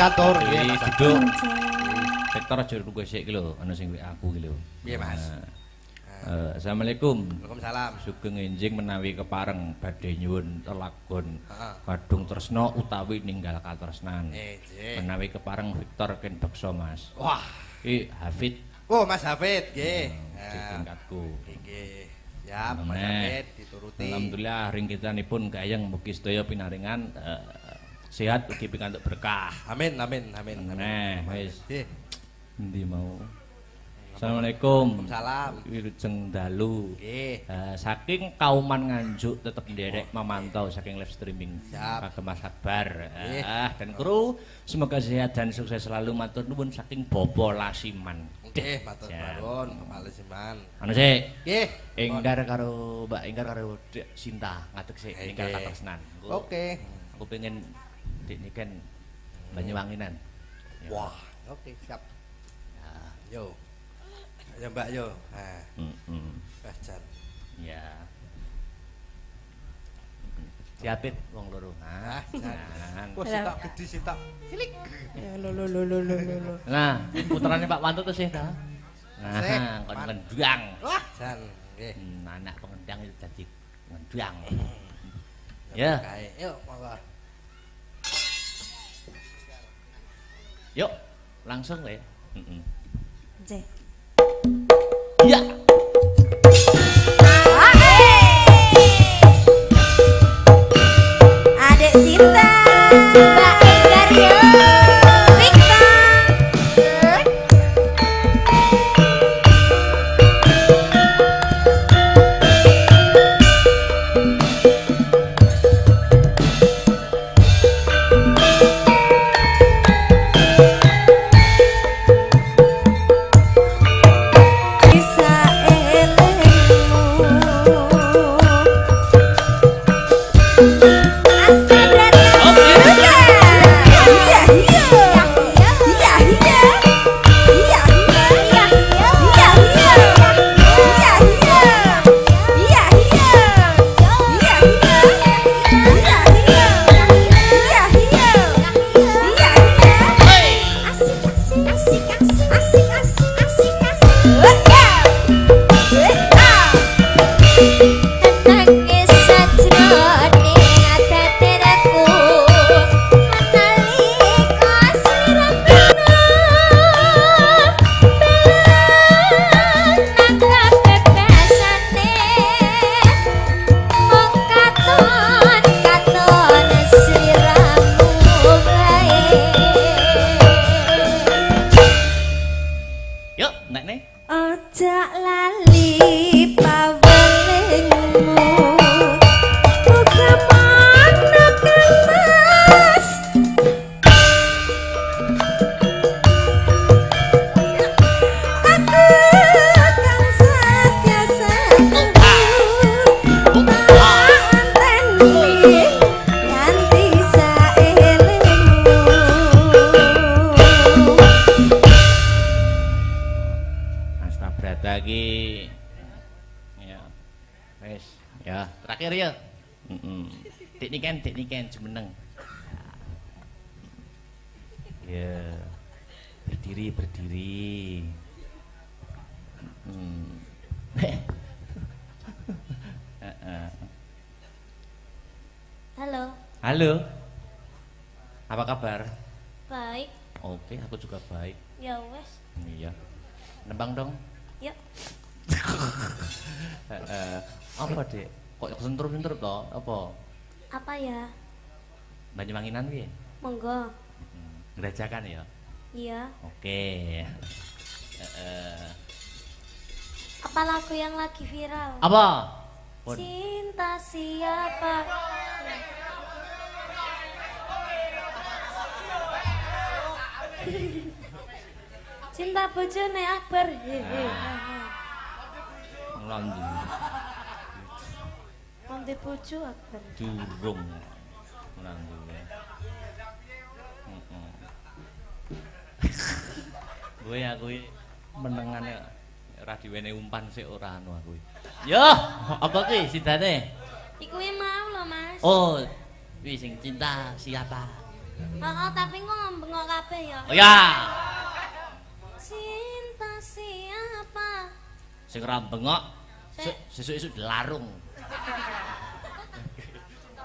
katur. Nggih, duduk. Sektor aja nunggu sik iki lho, ana sing WA aku iki lho. Piye, Mas? Assalamualaikum. Waalaikumsalam. Sugeng enjing menawi kepareng badhe nyuwun lelagon Heeh. kadung tresna utawi ninggal katresnan. Nggih. Menawi kepareng Victor ken beksa Mas. Wah, Iki Hafid oh Mas Hafid nggih. di tingkatku. Nggih. Siap, Mas Nah, Hafid dituruti. Alhamdulillah ring kitanipun gayeng mugi sedaya pinaringan sehat ugi pikantuk berkah. Amin, amin, amin. Nah, wis Nggih. endi mau. Assalamualaikum. Waalaikumsalam. Wilujeng dalu. Nggih. Saking kauman Nganjuk tetep nderek memantau saking live streaming Siap. Kagem Mas Akbar. Nggih. Dan kru semoga sehat dan sukses selalu matur nuwun saking Bopo Lasiman. Nggih, matur Siap. nuwun, Palesiman. Anu sik, Nggih. Enggar karo Mbak Enggar karo Dek Sinta ngadeg sik Nggih. ninggal katresnan. Oke. Aku pengen Dik niken Banyuwanginan. Ya. Wah, oke, siap. Yo. Ya Mbak yo. Nah, Bajan. Ya. Siapit wong loro. Ah, Nah, Wah, sitak gede sitak. Cilik. Ya lo. nah, putrane Pak Wanto tuh sih ta. Sih, Nah, kon ngendang. Wah, jan. Nggih. Anak pengendang itu jadi ngendang. Ya, Kae, yuk monggo. yuk langsung le. J. Ya. Adek Sinta, Mbak Enggar yo, Victor. Bisa Yuk, nek nih. Ojo lali pawelingmu, buka mana kemas. Aku akan setia sanggup tak anteni nganti saelingmu. Mas Tabrata iki ya. Wes, ya, terakhir ya. Dik niken jumeneng. Ya. Berdiri. Halo, Halo. Apa kabar? baik. Oke, aku juga baik. Ya wes, Iya. Nembang dong. yuk. Apa, Dek? Kok sentuh-sentuh toh? Apa? Apa ya? Banyuwanginan piye? Monggo. Gerajakan ya. Iya. Oke. Apa lagu yang lagi viral? Apa? Pun. Cinta siapa? Cinta bojone Akbar. Ngelondi. Nanti bojo Akbar. Durung. Ngelondi. Gue aku menengane ora diwene umpan sik ora anu aku. Yo, apa ki sidane? Iku yang mau loh mas. Oh, wis sing cinta siapa? Heeh, tapi kok ngembengok kabeh ya. Oh ya. Cinta siapa? Sing ora bengok sesuk-esuk dilarung.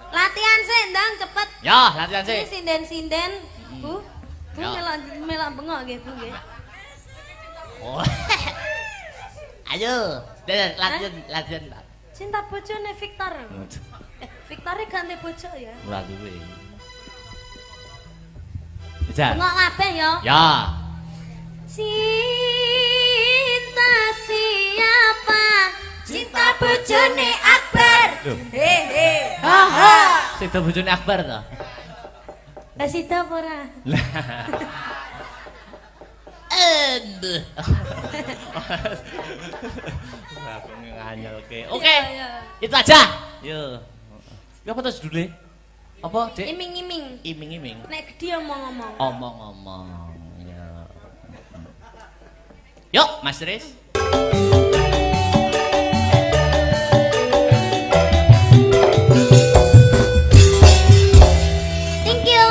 Latihan sih, ndang cepet. Ya, latihan sih. Ini sinden-sinden, Bu. Bu Ya. melok bengok nggih, Bu nggih. Oh. Ayo, latihan. Cinta bojone Victor. Victor ganti bojo ya. Ora duwe. Bisa. Bengok kabeh ya. Ya. Cinta siapa? Cinta bojone Akbar. Loh. Hehe. Ha ha. Sida bojone Akbar to. Lah sida apa ora? Aku nganyelke. Oke. Iya, iya. Itu aja. Yo. Ya apa terus judulnya? Apa, Dik? Iming-iming. Iming-iming. Nek gede omong-omong. Omong-omong. Ya. Yuk, Mas Riz. Thank you.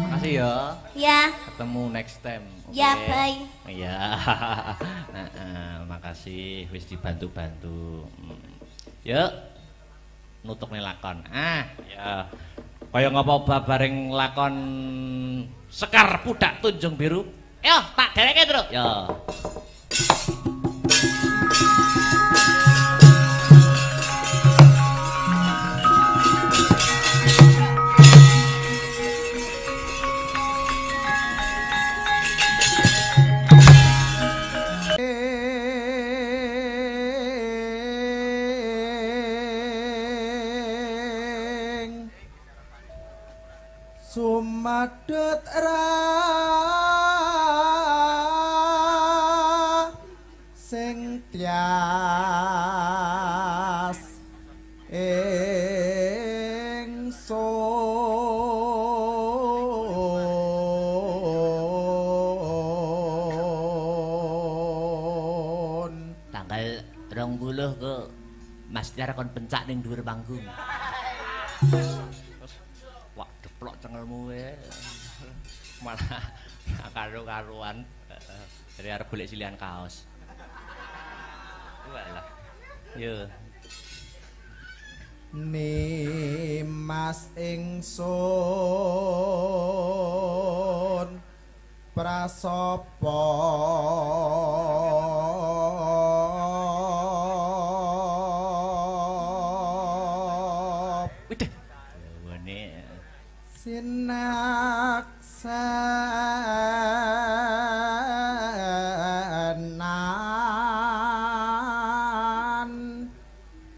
Makasih ya. Ya. Ketemu next time. Ya, Oke? bye. Iya. Makasih wis dibantu-bantu. Yuk. Nutuk nih lakon. Ya. Kaya ngapa bareng lakon Sekar Pudak Tunjung Biru. Yo, tak dereke, Truk. Yo. Sumadut sing tias ingsun. Tanggal 20 kok Mas Tiar kon pencak ning dhuwur panggung. Wah, deplok cengelmu wae. Malah karo-karuan dari arep golek silihan kaos. Walah. Yo. Nimas ingsun prasapa Widih. Wene sinaksanan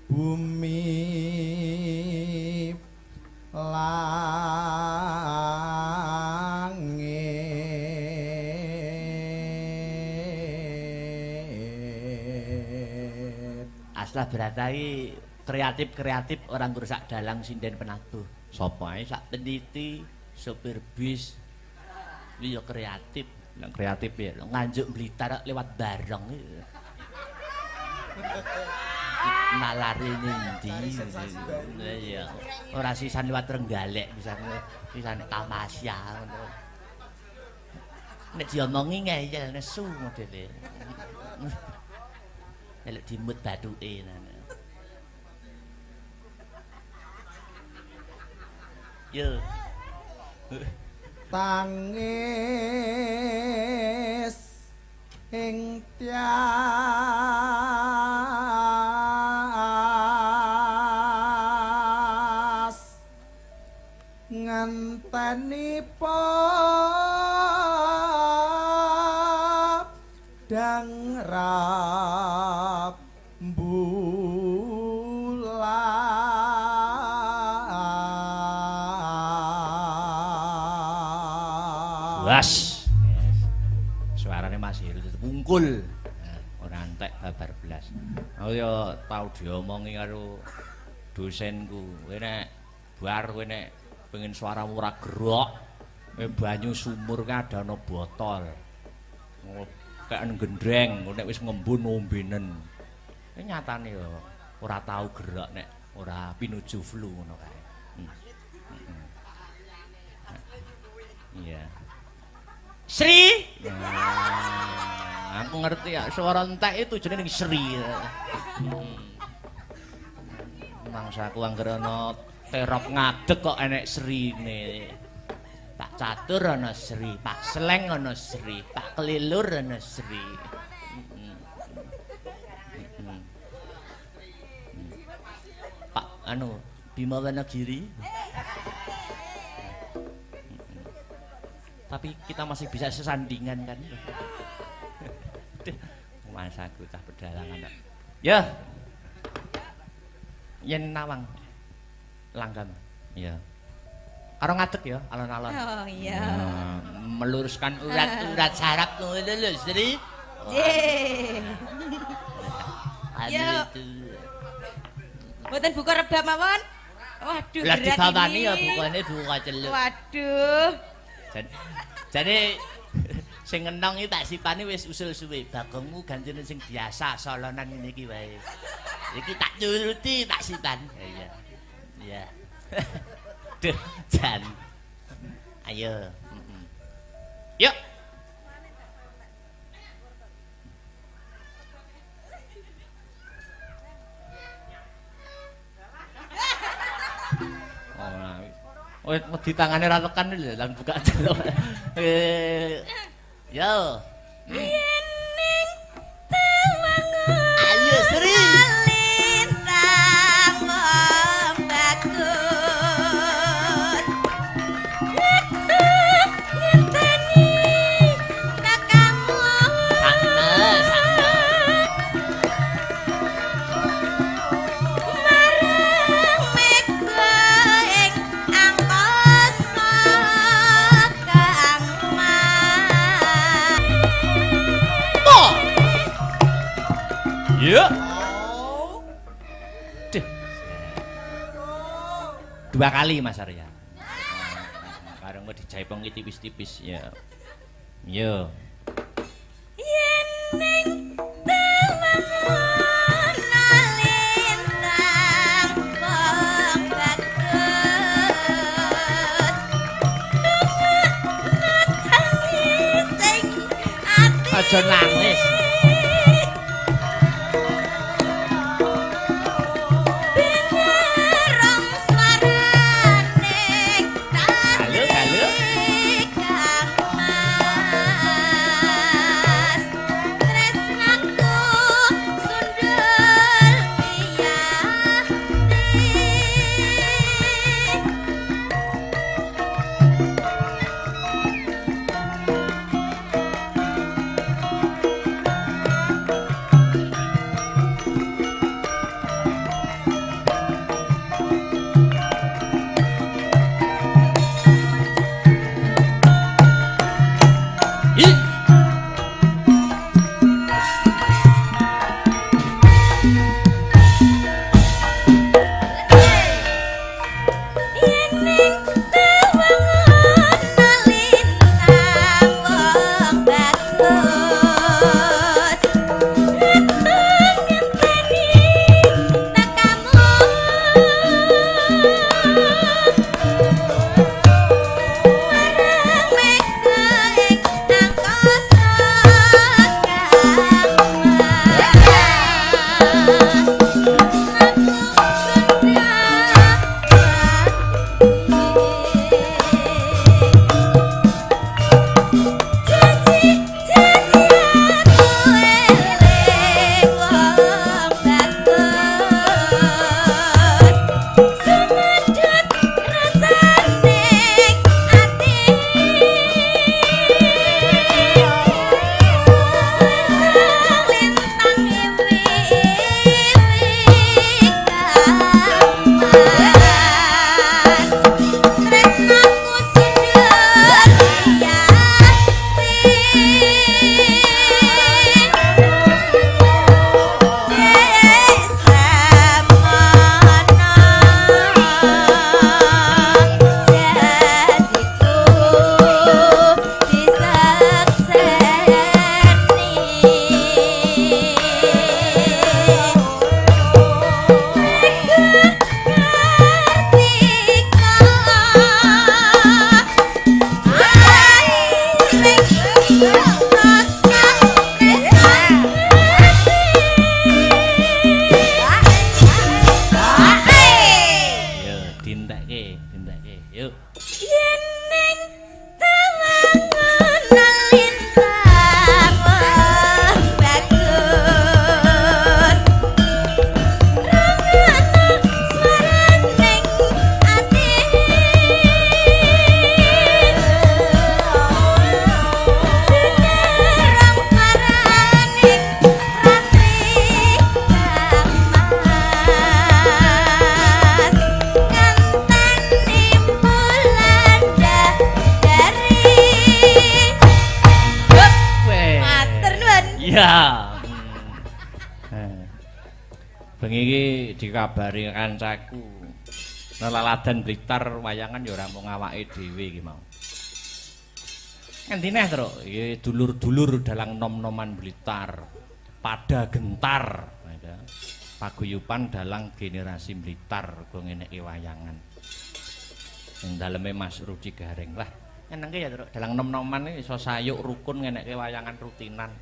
bumi langit. Aslah beratai kreatif orang ngrusak dalang sinden penabuh. Sopo ae sak peniti sopir bis. Iki ya kreatif. Nang kreatif ya nganjuk Blitar lewat bareng. Nalari ndi? Ya ora sisan lewat Trenggalek sisan Tamasya ngono. Nek diomongi ngeyel nesu modele. Nek dimut bathuke nana. Yo. Tangis ing tias ngenteni padang rap Was. Suarane masih wungkul. Ora entek babar blas. Aku yo tau diomongi karo dosenku. Kowe nek bar kowe nek pengen suaramu ora gerok, kowe banyu sumur ka ada ana botol. Kayak gendreng, nek wis ngembun ombenen. Nyatane yo ora tau gerak nek ora pinuju flu ngono kae. Iya. Sri. Aku ngerti ya, suara entek itu jenenge Sri. Mangsaku anggere ana terop ngadeg kok enek Srine. Pak Catur ana Sri, Pak Sleng ana Sri, Pak Kelilur ana Sri. Pak anu Bima Wanagiri. Tapi kita masih bisa sesandingan kan. Masaku cah pedalangan. Ya. Yen nawang langgam. Ya. Karo ngadeg ya alon-alon. Oh iya. Meluruskan urat-urat saraf ngono lho, Sri. Nggih. Ya. Mboten buka rebab mawon. Waduh, lah berat dibawani ini. ya bukane buka celuk. Waduh. Jadi sing ngenong iki tak sipane wis usul suwe. Bagongmu ganjene sing biasa solonan ngene iki wae. Iki tak nuruti tak sipan. Iya. Iya. Duh, Jan. Ayo. Yuk. Oh, di tangannya ra tekan lho, lan buka celok. Yo. Yening tawangun. Ayo Sri. Lintang wong bagus. Ngenteni kakangmu. Sakno. Marang mega ing angkasa kang Ya. Duh. Dua kali Mas Arya. Karo engko dijaipong iki tipis-tipis ya. Yo. Yening tawangun lintang wong bagus. Nangis sing ati. Aja nangis. Binarong swarane Halo, halo. kang mas. Tresnaku sundul miyati. bengi iki dikabari kancaku. Nelaladan Blitar wayangan ya ora mung awake dhewe iki mau. Ngendi neh, Truk? Iki dulur-dulur dalang nom-noman Blitar. Pada gentar. Paguyuban dalang generasi Blitar go ngeneki wayangan. Ing daleme Mas Rudi Garing. Lah, nyenengke ya, Truk. Dalang nom-noman iki iso sayuk rukun ngeneki wayangan rutinan.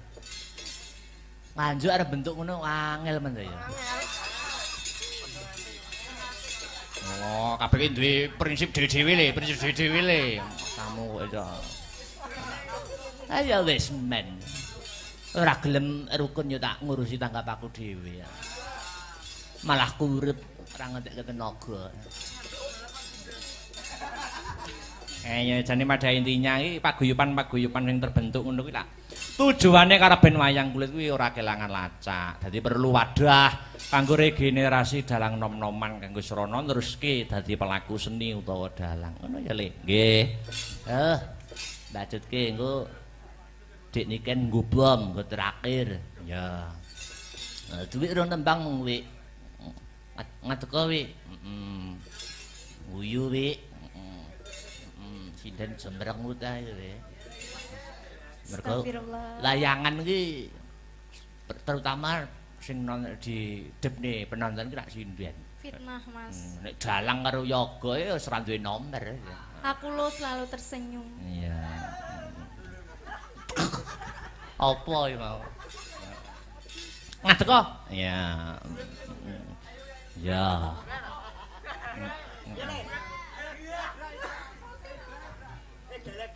Nganjuk arep bentuk ngono angel men ya. Oh, kabeh duwe prinsip dhewe-dhewe le, prinsip dhewe-dhewe le. Kamu kok iso. Ayo wis men. Ora gelem rukun yo tak ngurusi tanggap aku dhewe ya. Malah kurep ora ngentekke tenaga. Ya jane pada intinya iki paguyuban-paguyuban sing terbentuk ngono kuwi lah. Tujuane karaben wayang kulit kuwi ora kelangan lacak. Dadi perlu wadah kanggo regenerasi dalang nom-noman kanggo srana neruske dadi pelaku seni utawa dalang. Ngono ya, Le. Nggih. Bacutke engko Dik Niken nggo bom nggo terakhir. Ya. Duit rong tembang mung wi. Ngateko wi. Guyu wi. Sinden jembrengmu ta wi. Mergo layangan iki terutama sing di depne penonton ki rak sinden. Fitnah, Mas. Nek dalang karo yoga ya wis ora duwe nomor. Aku lo selalu tersenyum. Iya. Apa iki mau? Ngadeg kok? Iya. Ya.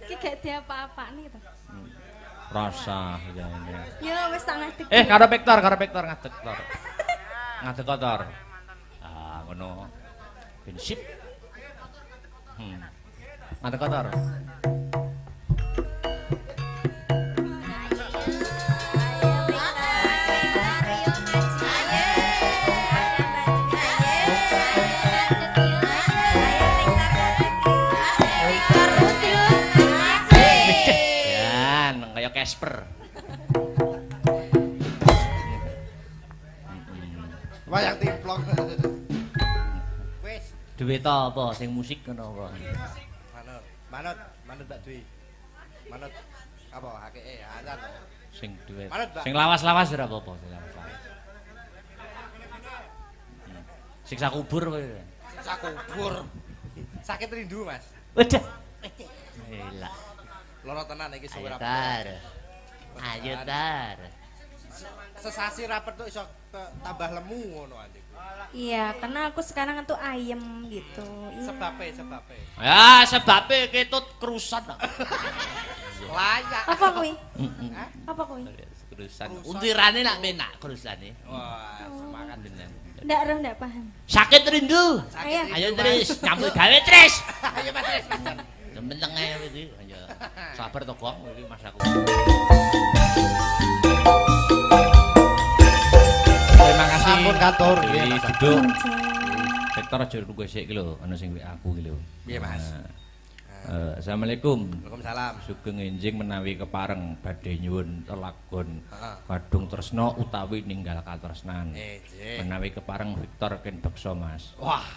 Ki gak diapa-apa nih to. Rasa ya ini. Ya wis tak ngadeg. Karo Victor ngadeg Tor. Ngadeg kok Tor. Ah, ngono. Prinsip. Ngadeg kok Tor. Kayak Casper. Wayang timplong. Wis. Duwe ta apa sing musik ngono apa? Manut Mbak Dwi. Manut apa hakike azan. Sing duwe. Manut, Mbak. Sing lawas-lawas ora apa-apa, sing lawas-lawas. Siksa kubur kowe. Siksa kubur. Sakit rindu, Mas. Waduh. Elah. Loro tenan iki suwe rapet. Ayo tar. Sesasi rapet tuh iso tambah lemu ngono anjing. Iya, karena aku sekarang tuh ayem gitu. Iya. Sebabe. Ya, sebabe ketut kerusan. Layak. Apa kuwi? Apa kuwi? Kerusan. Untirane nak penak kerusane. Wah, semangat bener. Ndak paham. Sakit rindu. Ayo. Ayo Tris, nyambut gawe Tris. Ayo Mas Tris. Menteng ae iki. Ayo. Sabar to, Gong, iki Mas aku. Terima kasih. Sampun katur. Duduk. Victor aja nunggu sik iki lho, ana sing WA aku iki lho. Piye, Mas? Assalamualaikum. Waalaikumsalam. Sugeng enjing menawi kepareng badhe nyuwun lelagon Heeh. kadung tresna utawi ninggal katresnan. Nggih. Menawi kepareng Victor ken beksa Mas. Wah.